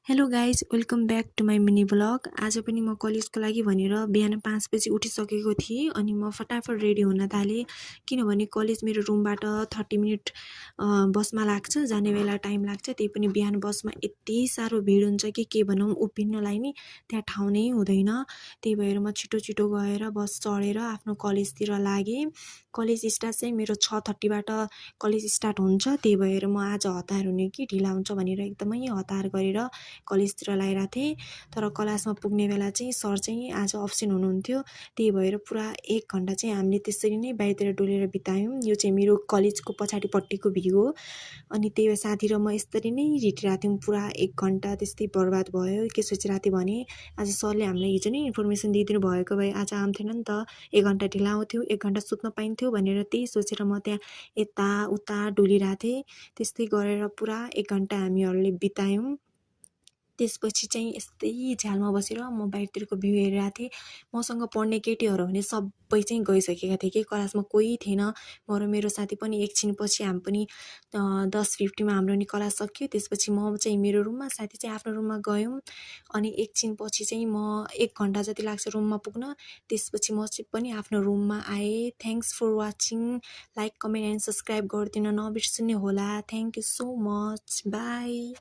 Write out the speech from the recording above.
Hello guys welcome back to my mini vlog. आज पनि म कलेजको लागि भनेर बिहान 5 बजी उठिसकेको थिएँ अनि म फटाफट रेडी हुन थालेँ किनभने कलेज मेरो रुमबाट 30 मिनट बसमा लाग्छ। जाने बेला टाइम लाग्छ, त्यही पनि बिहान बसमा यति साह्रो भिड हुन्छ कि के भनौँ, उभिन्नलाई नि त्यहाँ ठाउँ नै हुँदैन। त्यही भएर म छिटो छिटो गएर बस चढेर आफ्नो कलेजतिर लागेँ। कलेज स्टार्ट चाहिँ मेरो 6:30 बाट कलेज स्टार्ट हुन्छ, त्यही भएर म आज हतार हुने कि ढिला हुन्छ भनेर एकदमै हतार गरेर कलेजतिर लागिरहेको थिएँ। तर क्लासमा पुग्ने बेला चाहिँ सर चाहिँ आज अब्सेन्ट हुनुहुन्थ्यो, त्यही भएर पुरा 1 घन्टा चाहिँ हामीले त्यसरी नै बाहिरतिर डुलेर बितायौँ। यो चाहिँ मेरो कलेजको पछाडिपट्टिको भ्यू हो अनि त्यही भएर साथी र म यसरी नै हिँडिरहेको थियौँ। पुरा 1 घन्टा त्यस्तै बर्बाद भयो। के सोचिरहेको थिएँ भने आज सरले हामीलाई हिजो नै इन्फर्मेसन दिइदिनु भएको भए आज आउँथेन नि त, 1 घन्टा ढिला आउँथ्यो, 1 घन्टा सुत्न पाइन्थ्यो भनेर त्यही सोचेर म त्यहाँ यताउता डुलिरहेको थिएँ। त्यस्तै गरेर पुरा 1 घन्टा हामीहरूले बितायौँ। त्यसपछि चाहिँ यस्तै झ्यालमा बसेर म बाहिरतिरको भ्यू हेरिरहेको थिएँ। मसँग पढ्ने केटीहरू भने सबै चाहिँ गइसकेका थिए कि क्लासमा कोही थिएन। म र मेरो साथी पनि एकछिनपछि हामी पनि 10:50 मा हाम्रो नि क्लास सक्यो। त्यसपछि म चाहिँ मेरो रुममा, साथी चाहिँ आफ्नो रुममा गयौँ अनि एकछिनपछि चाहिँ म 1 घन्टा जति लाग्छ रुममा पुग्न। त्यसपछि म चाहिँ पनि आफ्नो रुममा आएँ। Thanks for watching. Like, comment and subscribe गरिदिन नबिर्सनु होला। Thank you so much. By.